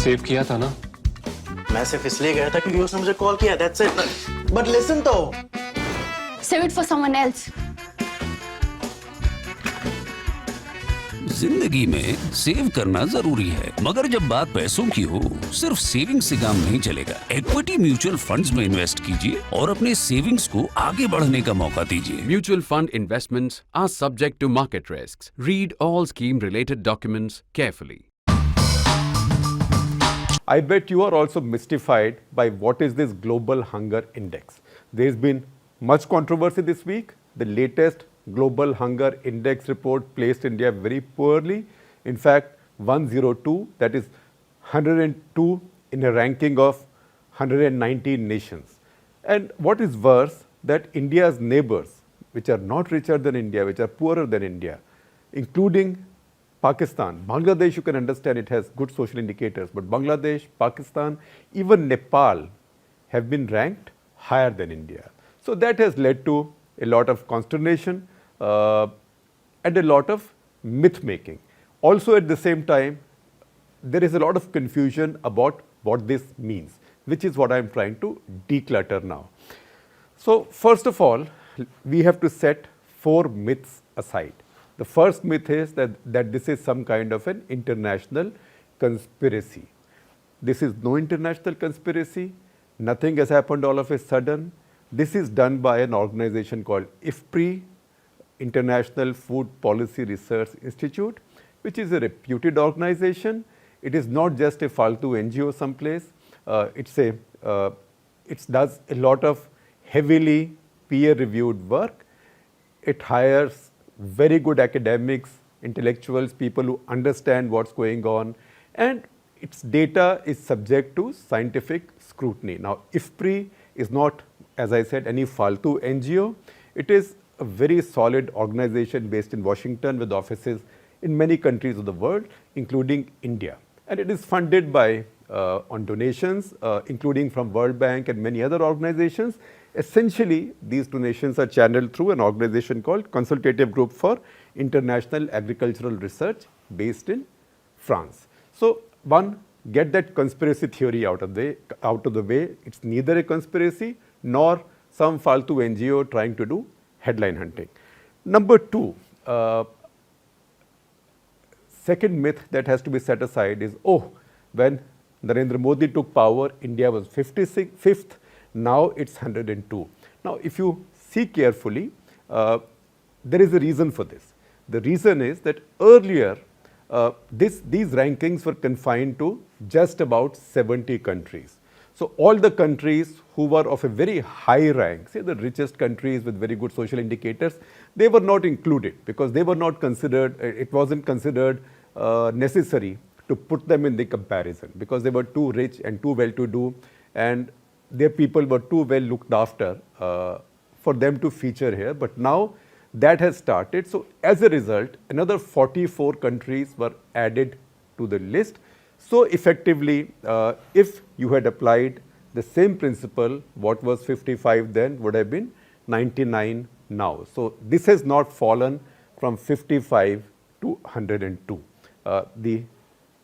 Save किया था ना? मैं सिर्फ इसलिए गया था क्योंकि उसने मुझे कॉल किया, that's it. But listen तो. Save it for someone else. जिंदगी में सेव करना जरूरी है, मगर जब बात पैसों की हो, सिर्फ सेविंग से काम नहीं चलेगा। इक्विटी म्यूचुअल फंड्स में इन्वेस्ट कीजिए और अपने सेविंग्स को आगे बढ़ने का मौका दीजिए। Mutual fund investments are subject to market risks. Read all scheme-related documents carefully. I bet you are also mystified by what is this global hunger index. There's been much controversy this week. The latest global hunger index report placed India very poorly. In fact, 102, that is 102 in a ranking of 119 nations. And what is worse, that India's neighbors, which are not richer than India, which are poorer than India, including Pakistan, Bangladesh, you can understand it has good social indicators, but Bangladesh, Pakistan, even Nepal have been ranked higher than India. So that has led to a lot of consternation and a lot of myth making. Also at the same time, there is a lot of confusion about what this means, which is what I am trying to declutter now. So first of all, we have to set 4 myths aside. The first myth is that this is some kind of an international conspiracy. This is no international conspiracy. Nothing has happened all of a sudden. This is done by an organization called IFPRI, International Food Policy Research Institute, which is a reputed organization. It is not just a faltu NGO someplace. It does a lot of heavily peer-reviewed work. It hires very good academics, intellectuals, people who understand what's going on, and its data is subject to scientific scrutiny. Now, IFPRI is not, as I said, any faltu NGO. It is a very solid organization based in Washington with offices in many countries of the world, including India. And it is funded by on donations, including from World Bank and many other organizations. Essentially, these donations are channeled through an organization called Consultative Group for International Agricultural Research based in France. So, one, get that conspiracy theory out of the way. It's neither a conspiracy nor some faltu NGO trying to do headline hunting. Number 2, second myth that has to be set aside is, when Narendra Modi took power, India was 55th, now it's 102. Now, if you see carefully, there is a reason for this. The reason is that earlier, these rankings were confined to just about 70 countries. So, all the countries who were of a very high rank, say the richest countries with very good social indicators, they were not included because they were not considered, it wasn't considered necessary to put them in the comparison because they were too rich and too well-to-do, and their people were too well looked after for them to feature here. But now that has started. So, as a result, another 44 countries were added to the list. So, effectively, if you had applied the same principle, what was 55 then would have been 99 now. So, this has not fallen from 55 to 102. The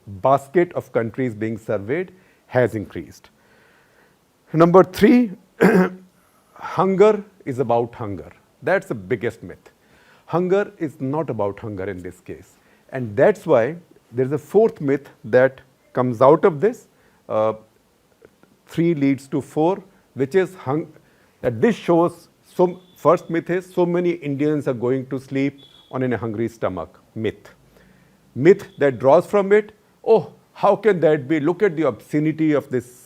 basket of countries being surveyed has increased. Number 3, hunger is about hunger. That's the biggest myth. Hunger is not about hunger in this case. And that's why there's a 4th myth that comes out of this. 3 leads to 4, which is that this shows, first myth is so many Indians are going to sleep on a hungry stomach. Myth. Myth that draws from it, how can that be? Look at the obscenity of this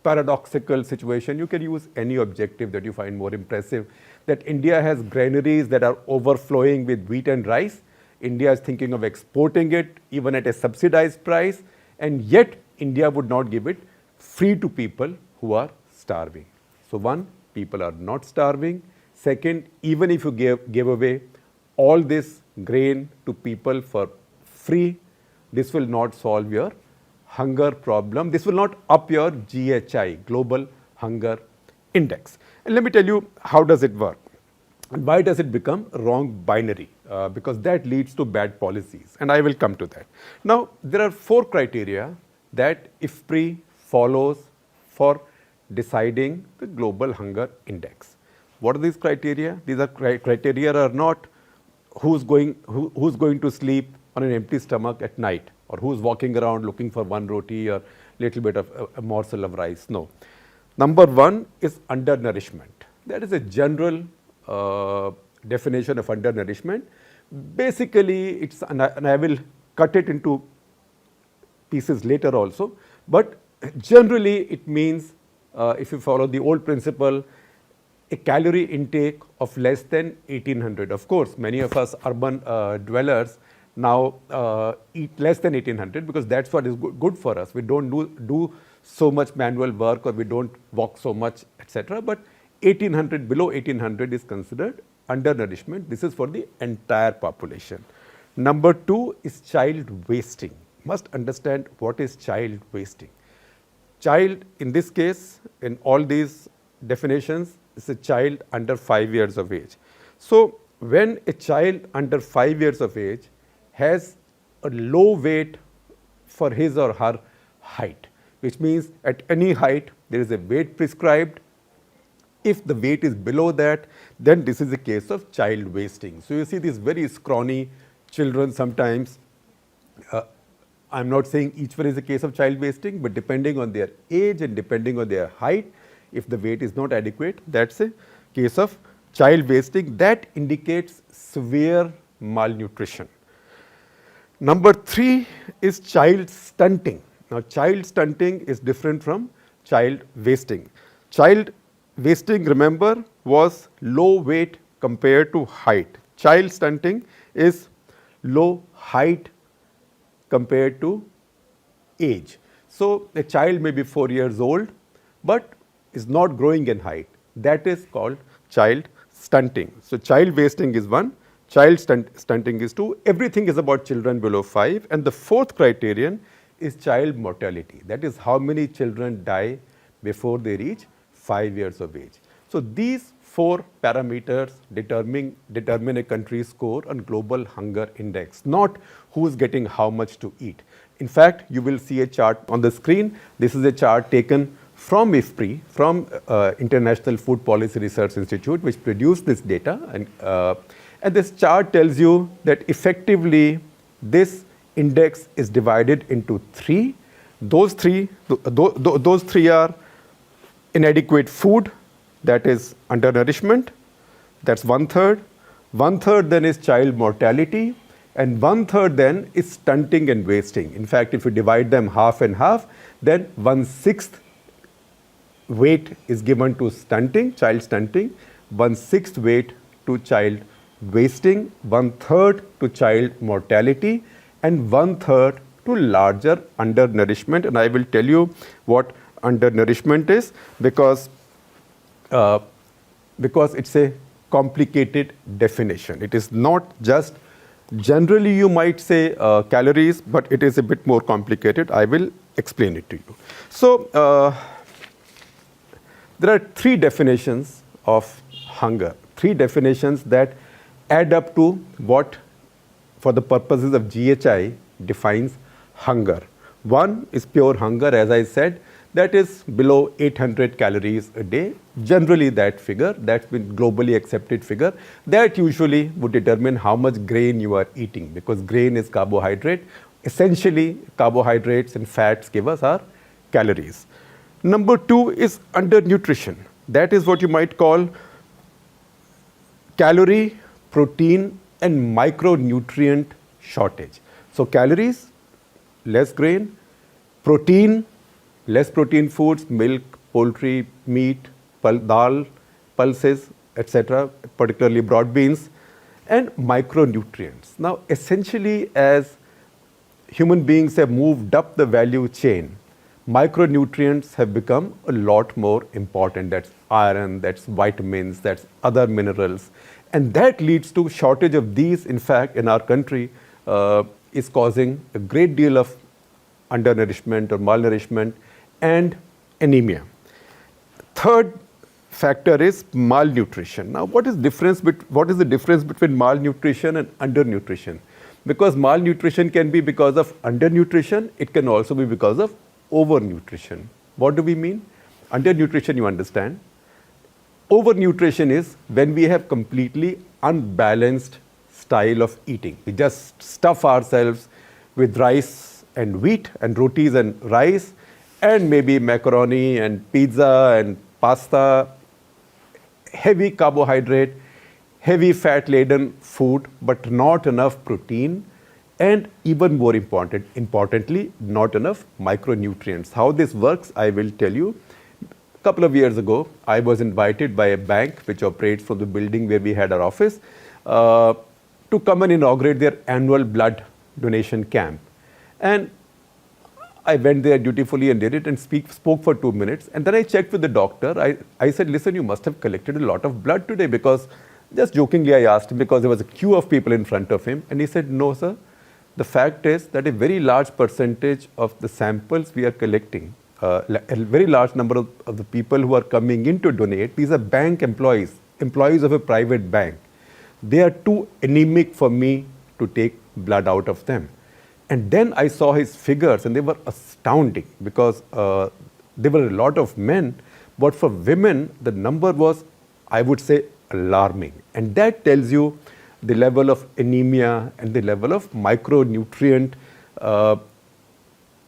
paradoxical situation. You can use any objective that you find more impressive. That India has granaries that are overflowing with wheat and rice. India is thinking of exporting it even at a subsidized price, and yet India would not give it free to people who are starving. So, 1, people are not starving. Second, even if you give away all this grain to people for free, this will not solve your hunger problem. This will not up your GHI, Global Hunger Index. And let me tell you, how does it work? And why does it become wrong binary? Because that leads to bad policies, and I will come to that. Now, there are 4 criteria that IFPRI follows for deciding the global hunger index. What are these criteria? These are criteria are not who's going to sleep on an empty stomach at night, or who's walking around looking for one roti or little bit of a morsel of rice. No. Number one is undernourishment. That is a general definition of undernourishment. Basically, it's, and I will cut it into pieces later also, but generally it means, if you follow the old principle, a calorie intake of less than 1800. Of course, many of us urban dwellers now eat less than 1800 because that's what is good for us. We don't do so much manual work, or we don't walk so much, etc. But 1800, below 1800 is considered undernourishment. This is for the entire population. Number two is child wasting. Must understand what is child wasting. Child, in this case, in all these definitions, is a child under 5 years of age. So when a child under 5 years of age has a low weight for his or her height, which means at any height there is a weight prescribed. If the weight is below that, then this is a case of child wasting. So you see these very scrawny children sometimes. I'm not saying each one is a case of child wasting, but depending on their age and depending on their height, if the weight is not adequate, that's a case of child wasting. That indicates severe malnutrition. Number three is child stunting. Now, child stunting is different from child wasting. Child wasting, remember, was low weight compared to height. Child stunting is low height compared to age. So a child may be 4 years old, but is not growing in height. That is called child stunting. So child wasting is one, child stunting is two. Everything is about children below 5. And the fourth criterion is child mortality. That is how many children die before they reach 5 years of age. So these four parameters determine a country's score on global hunger index, not who's getting how much to eat. In fact, you will see a chart on the screen. This is a chart taken from IFPRI, from International Food Policy Research Institute, which produced this data. And this chart tells you that effectively this index is divided into three. Those three are inadequate food, that is undernourishment, that's 1/3. 1/3 then is child mortality, and 1/3 then is stunting and wasting. In fact, if you divide them half and half, then 1/6 weight is given to stunting, child stunting, 1/6 weight to child wasting, 1/3 to child mortality, and 1/3 to larger undernourishment. And I will tell you what undernourishment is, because it's a complicated definition. It is not just, generally you might say calories, but it is a bit more complicated. I will explain it to you. So there are three definitions of hunger, three definitions that add up to what, for the purposes of GHI, defines hunger. One is pure hunger, as I said, that is below 800 calories a day. Generally that figure, that's been globally accepted figure, that usually would determine how much grain you are eating, because grain is carbohydrate. Essentially, carbohydrates and fats give us our calories. Number two is undernutrition. That is what you might call calorie, protein, and micronutrient shortage. So calories, less grain; protein, less protein foods, milk, poultry, meat, dal, pulses, etc., particularly broad beans; and micronutrients. Now, essentially, as human beings have moved up the value chain, micronutrients have become a lot more important. That's iron, that's vitamins, that's other minerals. And that leads to shortage of these. In fact, in our country, is causing a great deal of undernourishment or malnourishment and anemia. Third factor is malnutrition. Now, what is the difference between malnutrition and undernutrition? Because malnutrition can be because of undernutrition, it can also be because of overnutrition. What do we mean? Undernutrition, you understand. Overnutrition is when we have completely unbalanced style of eating. We just stuff ourselves with rice and wheat and rotis and rice and maybe macaroni and pizza and pasta, heavy carbohydrate, heavy fat-laden food, but not enough protein, and even more importantly, not enough micronutrients. How this works, I will tell you. A couple of years ago, I was invited by a bank which operates from the building where we had our office to come and inaugurate their annual blood donation camp. And I went there dutifully and did it and spoke for 2 minutes. And then I checked with the doctor. I said, listen, you must have collected a lot of blood today, because just jokingly I asked him, because there was a queue of people in front of him. And he said, no, sir. The fact is that a very large percentage of the samples we are collecting, a very large number of the people who are coming in to donate, these are bank employees of a private bank. They are too anemic for me to take blood out of them. And then I saw his figures and they were astounding, because there were a lot of men, but for women, the number was, I would say, alarming. And that tells you the level of anemia and the level of micronutrient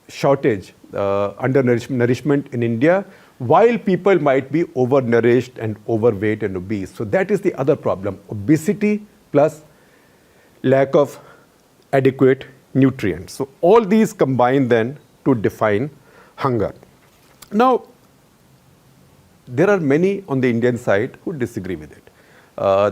shortage, undernourishment in India, while people might be overnourished and overweight and obese. So that is the other problem, obesity plus lack of adequate nutrients. So all these combine then to define hunger. Now, there are many on the Indian side who disagree with it.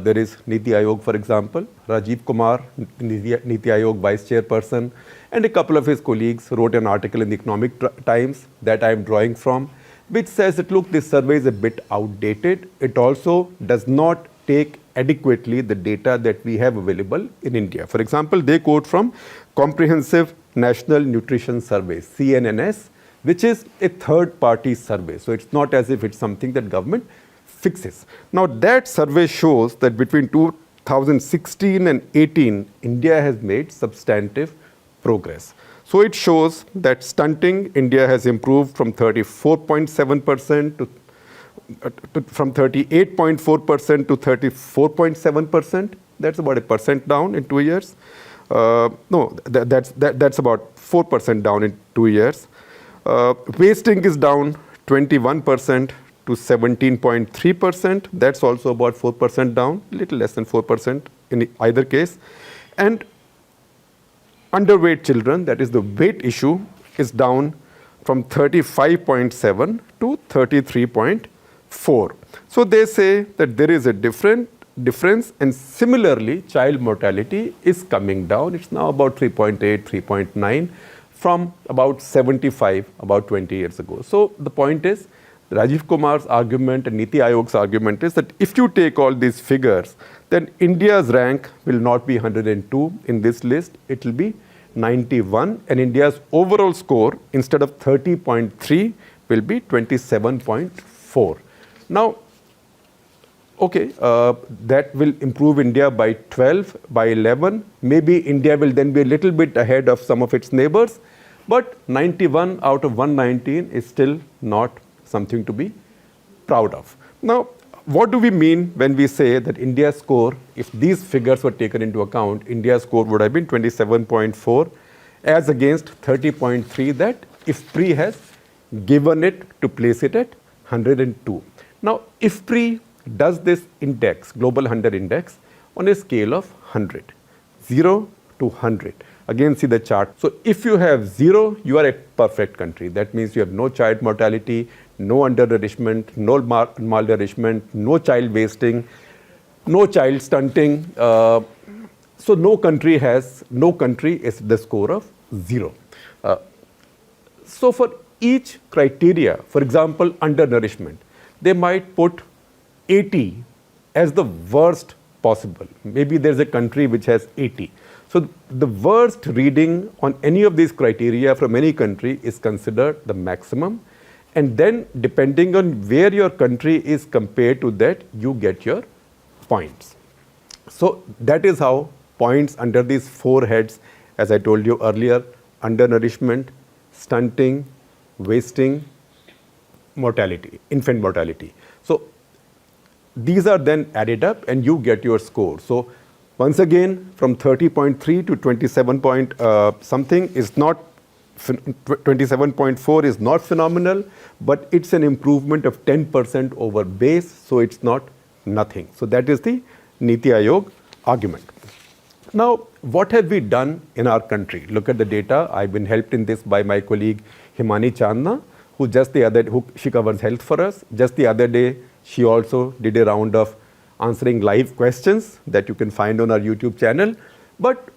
There is Niti Aayog, for example, Rajiv Kumar, Niti Aayog vice chairperson, and a couple of his colleagues wrote an article in the Economic Times that I am drawing from, which says that, look, this survey is a bit outdated. It also does not take adequately the data that we have available in India. For example, they quote from Comprehensive National Nutrition Survey, CNNS, which is a third-party survey. So it's not as if it's something that government fixes. Now, that survey shows that between 2016 and 18, India has made substantive progress. So it shows that stunting, India has improved from 34.7% to from 38.4% to 34.7%. That's about a percent down in 2 years. That's about 4% down in 2 years. Wasting is down 21% to 17.3%. That's also about 4% down, a little less than 4% in either case. And underweight children, that is the weight issue, is down from 35.7 to 33.4. So they say that there is a difference, and similarly, child mortality is coming down. It's now about 3.8, 3.9 from about 75 about 20 years ago. So the point is, Rajiv Kumar's argument and Niti Aayog's argument is that if you take all these figures, then India's rank will not be 102 in this list, it will be 91, and India's overall score, instead of 30.3, will be 27.4. Now, okay, that will improve India by 12, by 11. Maybe India will then be a little bit ahead of some of its neighbors, but 91 out of 119 is still not something to be proud of. Now, what do we mean when we say that India's score, if these figures were taken into account, India's score would have been 27.4 as against 30.3 that IFPRI has given it to place it at 102. Now, IFPRI does this index, Global Hunger Index, on a scale of 100, 0 to 100. Again, see the chart. So if you have 0, you are a perfect country. That means you have no child mortality, no undernourishment, no malnourishment, no child wasting, no child stunting. So no country is the score of 0. So for each criteria, for example, undernourishment, they might put 80 as the worst possible. Maybe there's a country which has 80. So the worst reading on any of these criteria from any country is considered the maximum. And then depending on where your country is compared to that, you get your points. So that is how points under these 4 heads, as I told you earlier, undernourishment, stunting, wasting, mortality, infant mortality. So these are then added up and you get your score. So once again, from 30.3 to 27 point something is not, 27.4 is not phenomenal, but it's an improvement of 10% over base, so it's not nothing. So that is the Niti Aayog argument. Now, what have we done in our country? Look at the data. I've been helped in this by my colleague Himani Chandna, she covers health for us. Just the other day, she also did a round of answering live questions that you can find on our YouTube channel. But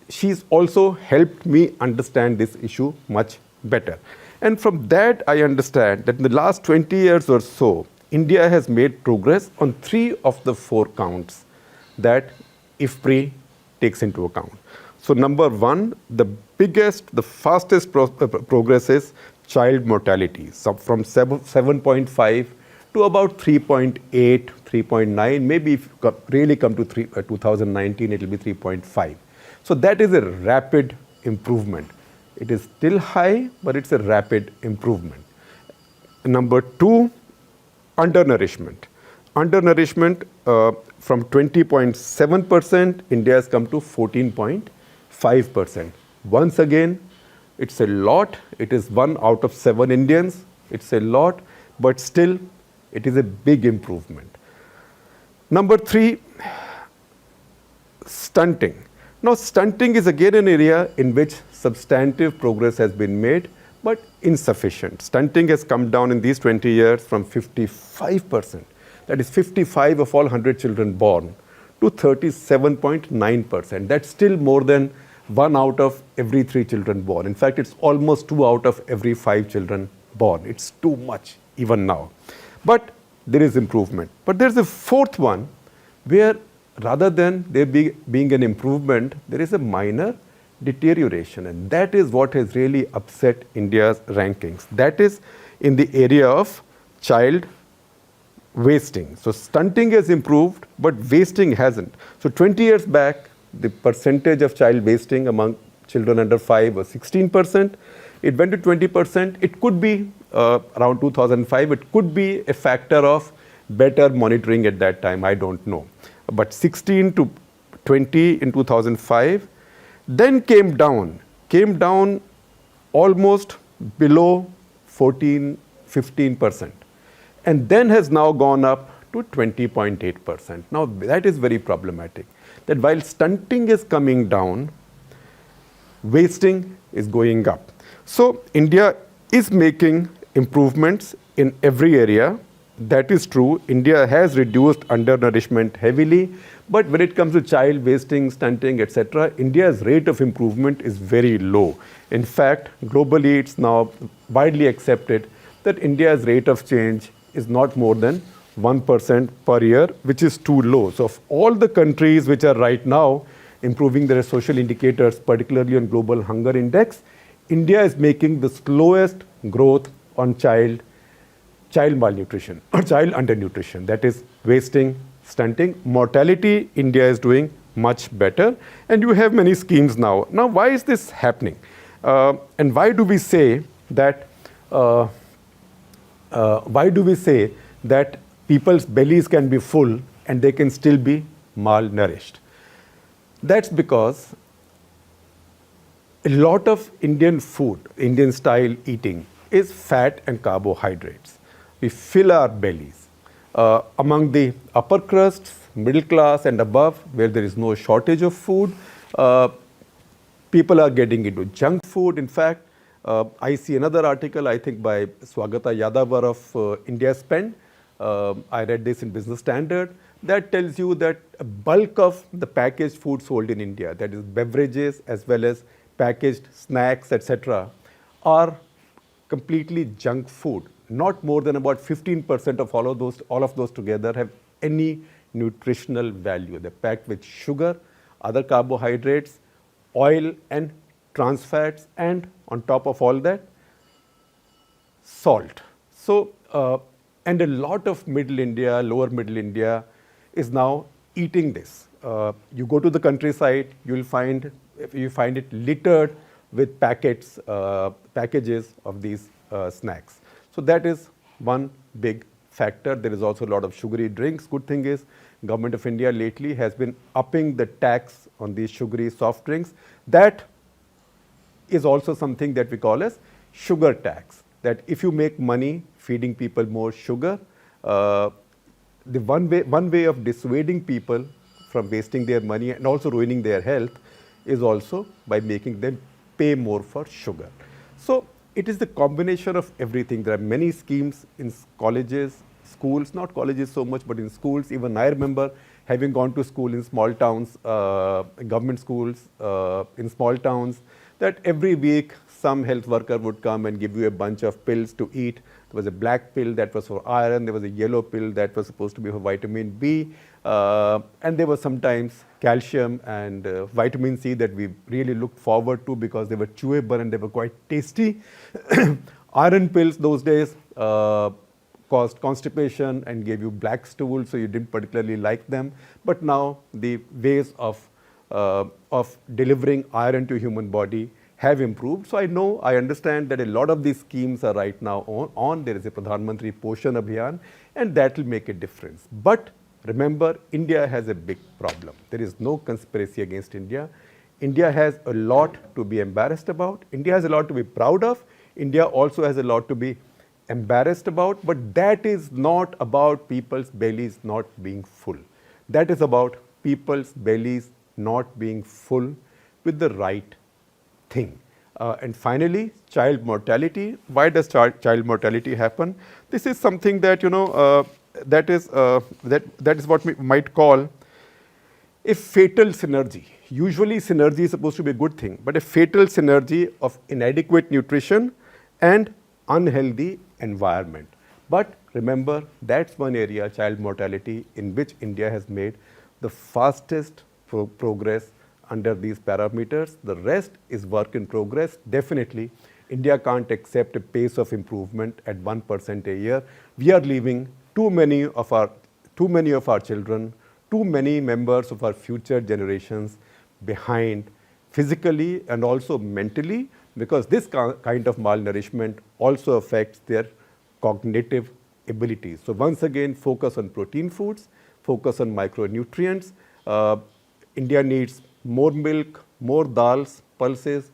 she's also helped me understand this issue much better. And from that, I understand that in the last 20 years or so, India has made progress on 3 of the 4 counts that IFPRI takes into account. So number 1, the fastest progress is child mortality. So from 7.5 to about 3.8, 3.9, maybe if you really come to 2019, it will be 3.5. So that is a rapid improvement. It is still high, but it's a rapid improvement. Number 2, undernourishment. Undernourishment from 20.7%, India has come to 14.5%. Once again, it's a lot. It is 1 out of 7 Indians. It's a lot, but still, it is a big improvement. Number 3, stunting. Now, stunting is again an area in which substantive progress has been made, but insufficient. Stunting has come down in these 20 years from 55%, that is 55 of all 100 children born, to 37.9%. That's still more than 1 out of every 3 children born. In fact, it's almost 2 out of every 5 children born. It's too much even now. But there is improvement. But there's a 4th one where rather than there being an improvement, there is a minor deterioration. And that is what has really upset India's rankings. That is in the area of child wasting. So stunting has improved, but wasting hasn't. So 20 years back, the percentage of child wasting among children under 5 was 16%. It went to 20%. It could be around 2005. It could be a factor of better monitoring at that time. I don't know. But 16 to 20 in 2005, then came down almost below 14, 15%. And then has now gone up to 20.8%. Now that is very problematic. That while stunting is coming down, wasting is going up. So India is making improvements in every area. That is true. India has reduced undernourishment heavily, but when it comes to child wasting, stunting, etc., India's rate of improvement is very low. In fact, globally, it's now widely accepted that India's rate of change is not more than 1% per year, which is too low. So of all the countries which are right now improving their social indicators, particularly on global hunger index, India is making the slowest growth on child malnutrition or child undernutrition. That is wasting, stunting. Mortality, India is doing much better. And you have many schemes now. Now, why is this happening? And why do we say that people's bellies can be full and they can still be malnourished? That's because a lot of Indian food, Indian style eating, is fat and carbohydrates. We fill our bellies. Among the upper crusts, middle class and above, where there is no shortage of food, people are getting into junk food. In fact, I see another article, I think by Swagata Yadavar of India Spend. I read this in Business Standard. That tells you that a bulk of the packaged food sold in India, that is beverages as well as packaged snacks, etc., are completely junk food. Not more than about 15% of all of those together have any nutritional value. They're packed with sugar, other carbohydrates, oil and trans fats, and on top of all that, salt. So, and a lot of middle India, lower middle India is now eating this. You go to the countryside, you find it littered with packages of these snacks. So that is one big factor. There is also a lot of sugary drinks. Good thing is, Government of India lately has been upping the tax on these sugary soft drinks. That is also something that we call as sugar tax. That if you make money feeding people more sugar, the one way of dissuading people from wasting their money and also ruining their health is also by making them pay more for sugar. So it is the combination of everything. There are many schemes in colleges, schools, not colleges so much, but in schools. Even I remember having gone to school in small towns, government schools in small towns, that every week some health worker would come and give you a bunch of pills to eat. There was a black pill that was for iron, there was a yellow pill that was supposed to be for vitamin B, and there was sometimes calcium and vitamin C that we really looked forward to because they were chewable and they were quite tasty. Iron pills those days caused constipation and gave you black stool, so you didn't particularly like them. But now the ways of delivering iron to human body have improved. So I understand that a lot of these schemes are right now on. There is a Pradhan Mantri Poshan Abhiyan, and that will make a difference. But remember, India has a big problem. There is no conspiracy against India. India has a lot to be embarrassed about. India has a lot to be proud of. India also has a lot to be embarrassed about, but that is not about people's bellies not being full. That is about people's bellies not being full with the right thing. And finally, child mortality. Why does child mortality happen? This is something that, that is what we might call a fatal synergy. Usually synergy is supposed to be a good thing, but a fatal synergy of inadequate nutrition and unhealthy environment. But remember, that's one area, child mortality, in which India has made the fastest progress under these parameters. The rest is work in progress. Definitely, India can't accept a pace of improvement at 1% a year. We are leaving too many of our children, too many members of our future generations behind physically and also mentally, because this kind of malnourishment also affects their cognitive abilities. So once again, focus on protein foods, focus on micronutrients. India needs more milk, more dals, pulses,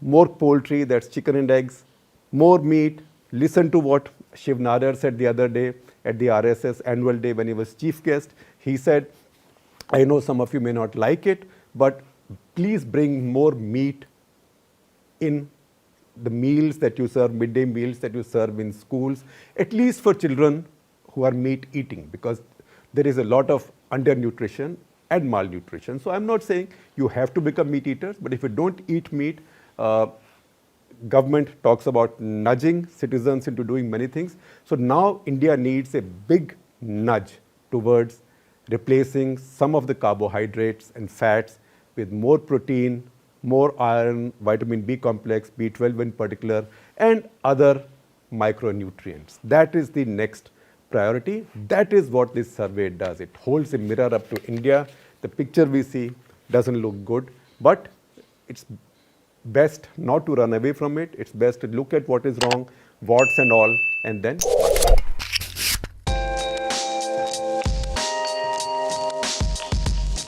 more poultry, that's chicken and eggs, more meat. Listen to what Shiv Nadar said the other day at the RSS annual day when he was chief guest. He said, I know some of you may not like it, but please bring more meat in the meals that you serve, midday meals that you serve in schools, at least for children who are meat eating, because there is a lot of undernutrition and malnutrition. So I'm not saying you have to become meat eaters, but if you don't eat meat, government talks about nudging citizens into doing many things. So now India needs a big nudge towards replacing some of the carbohydrates and fats with more protein, more iron, vitamin B complex, B12 in particular, and other micronutrients. That is the next priority. That is what this survey does. It holds a mirror up to India. The picture we see doesn't look good, but it's best not to run away from it. It's best to look at what is wrong, warts and all, and then